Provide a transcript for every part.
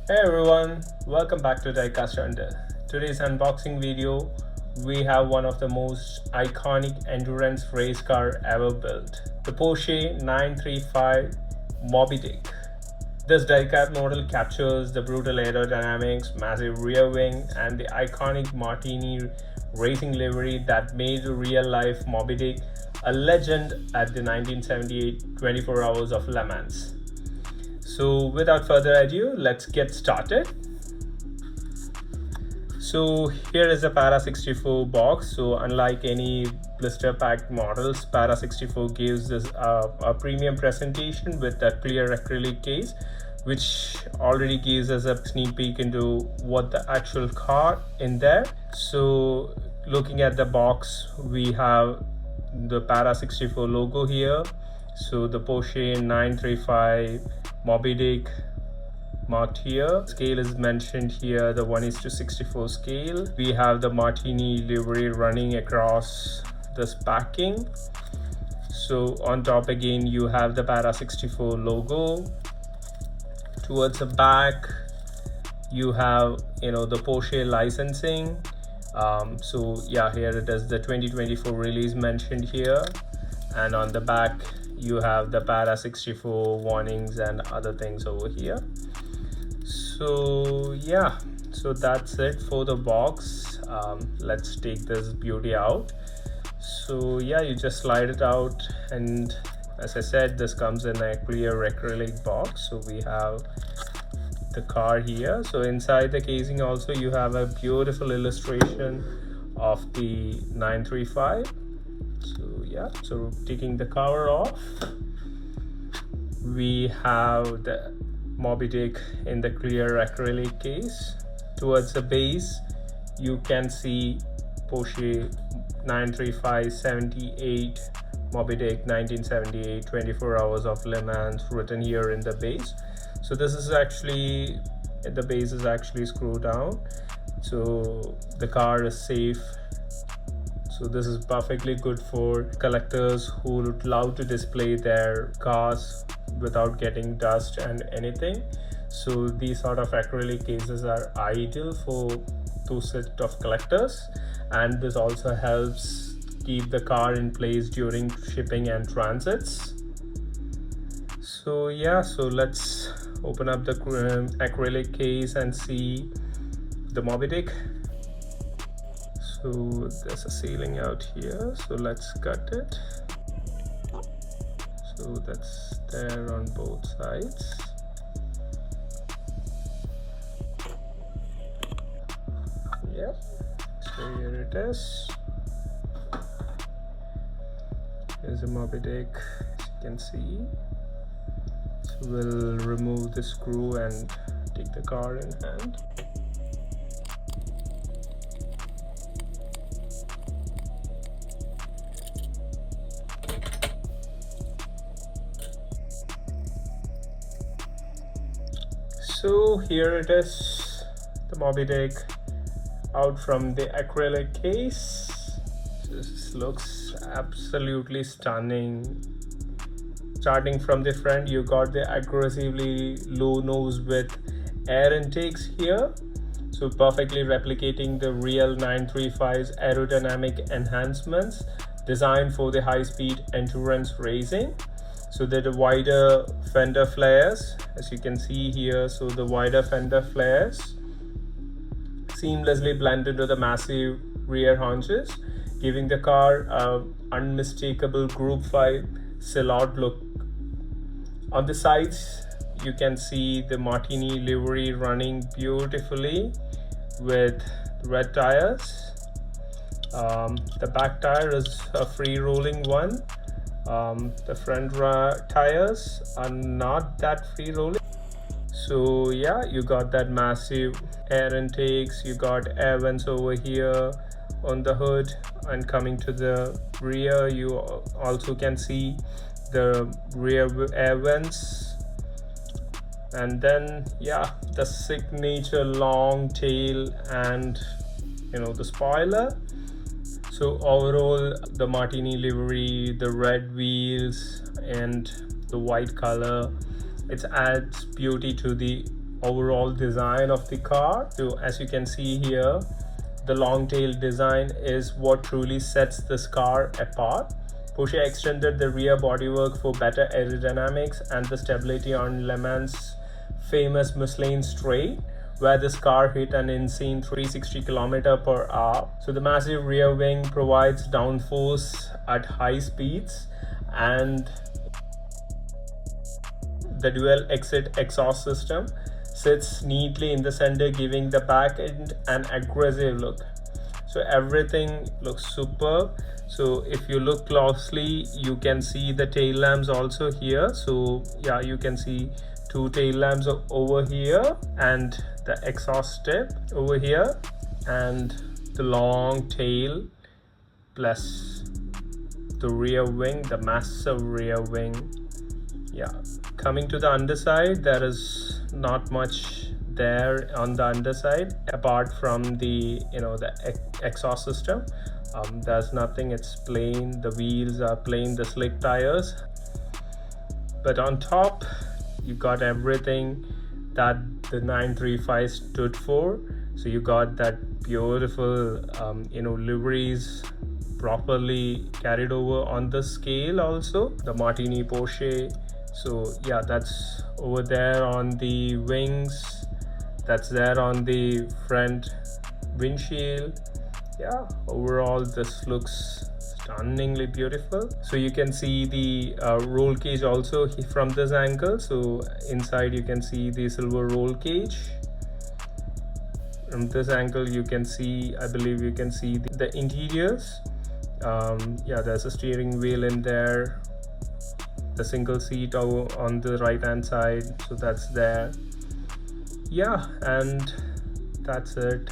Hey everyone, welcome back to Diecast. Today's unboxing video, we have one of the most iconic endurance race car ever built, the Porsche 935 Moby Dick. This diecast model captures the brutal aerodynamics, massive rear wing, and the iconic Martini Racing livery that made real-life Moby Dick a legend at the 1978 24 Hours of Le Mans. So without further ado, let's get started. So here is the Para 64 box. So unlike any blister packed models, Para 64 gives us a premium presentation with that clear acrylic case, which already gives us a sneak peek into what the actual car in there. So looking at the box, we have the Para 64 logo here. So the Porsche 935 Moby Dick marked here. Scale is mentioned here, the 1:64 scale. We have the Martini livery running across this backing. So on top again you have the Para 64 logo. Towards the back you have the Porsche licensing. So yeah, here it is, the 2024 release mentioned here, and on the back you have the Para 64 warnings and other things over here. So yeah, so that's it for the box. Let's take this beauty out. So yeah, you just slide it out, and as I said, this comes in a clear acrylic box. So we have the car here. So inside the casing also you have a beautiful illustration of the 935. So yeah, so taking the cover off, we have the Moby Dick in the clear acrylic case. Towards the base you can see Porsche 935 78 Moby Dick 1978 24 Hours of Le Mans written here in the base. So this is actually, the base is actually screwed down, so the car is safe. So this is perfectly good for collectors who would love to display their cars without getting dust and anything. So these sort of acrylic cases are ideal for those set of collectors, and this also helps keep the car in place during shipping and transits. So yeah, so let's open up the acrylic case and see the Moby Dick. So there's a sealing out here, so let's cut it. So that's there on both sides. Yep, so here it is. Here's a Moby Dick, as you can see. So we'll remove the screw and take the car in hand. So here it is, the Moby Dick out from the acrylic case. This looks absolutely stunning. Starting from the front, you got the aggressively low nose with air intakes here, so perfectly replicating the real 935's aerodynamic enhancements designed for the high-speed endurance racing. So the wider fender flares, as you can see here, so the wider fender flares seamlessly blend into the massive rear haunches, giving the car an unmistakable Group 5 silhouette look. On the sides you can see the Martini livery running beautifully with red tires. The back tire is a free rolling one. The front tires are not that free rolling. So yeah, you got that massive air intakes, you got air vents over here on the hood, and coming to the rear you also can see the rear air vents, and then yeah, the signature long tail and the spoiler. So overall, the Martini livery, the red wheels and the white color, it adds beauty to the overall design of the car. So as you can see here, the long tail design is what truly sets this car apart. Porsche extended the rear bodywork for better aerodynamics and the stability on Le Mans' famous Michelin straight, where this car hit an insane 360 km/h. So the massive rear wing provides downforce at high speeds, and the dual exit exhaust system sits neatly in the center, giving the back end an aggressive look. So everything looks superb. So if you look closely, you can see the tail lamps also here. So yeah, you can see two tail lamps over here and the exhaust tip over here, and the long tail plus the rear wing, the massive rear wing. Yeah, coming to the underside, there is not much there on the underside apart from the the exhaust system. There's nothing, it's plain. The wheels are plain, the slick tires, but on top you got everything that the 935 stood for. So you got that beautiful liveries properly carried over on the scale. Also the Martini Porsche. So yeah, that's over there on the wings, that's there on the front windshield. Yeah, overall this looks stunningly beautiful. So you can see the roll cage also from this angle. So inside you can see the silver roll cage. From this angle you can see, I believe you can see the interiors. Yeah, there's a steering wheel in there, the single seat on the right hand side, so that's there. Yeah, and that's it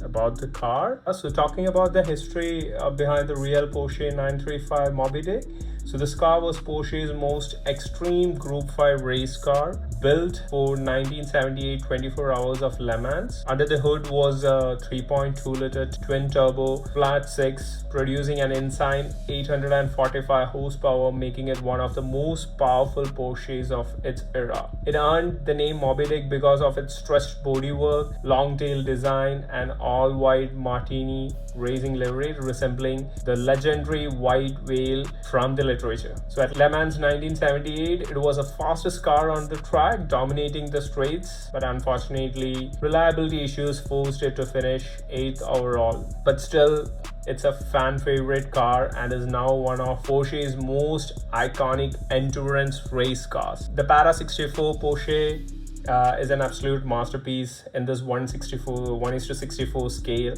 about the car. So talking about the history behind the real Porsche 935 Moby Dick. So this car was Porsche's most extreme Group 5 race car, built for 1978 24 Hours of Le Mans. Under the hood was a 3.2 liter twin turbo flat 6, producing an insane 845 horsepower, making it one of the most powerful Porsches of its era. It earned the name Moby Dick because of its stretched bodywork, long tail design, and all white Martini Racing livery resembling the legendary white whale from the literature. So at Le Mans 1978, it was the fastest car on the track, dominating the straights, but unfortunately reliability issues forced it to finish 8th overall. But still, it's a fan favorite car and is now one of Porsche's most iconic endurance race cars. The Para 64 Porsche is an absolute masterpiece in this 1:64 scale.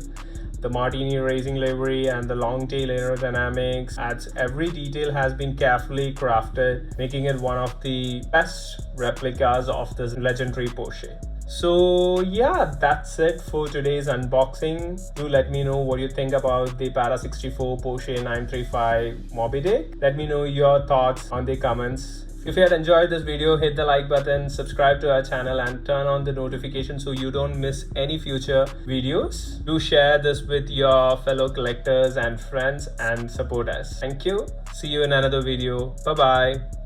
The Martini Racing livery and the long tail aerodynamics adds every detail has been carefully crafted, making it one of the best replicas of this legendary Porsche. So yeah, that's it for today's unboxing. Do let me know what you think about the Para 64 Porsche 935 Moby Dick. Let me know your thoughts on the comments. If you had enjoyed this video, hit the like button, subscribe to our channel, and turn on the notification so you don't miss any future videos. Do share this with your fellow collectors and friends and support us. Thank you. See you in another video. Bye bye.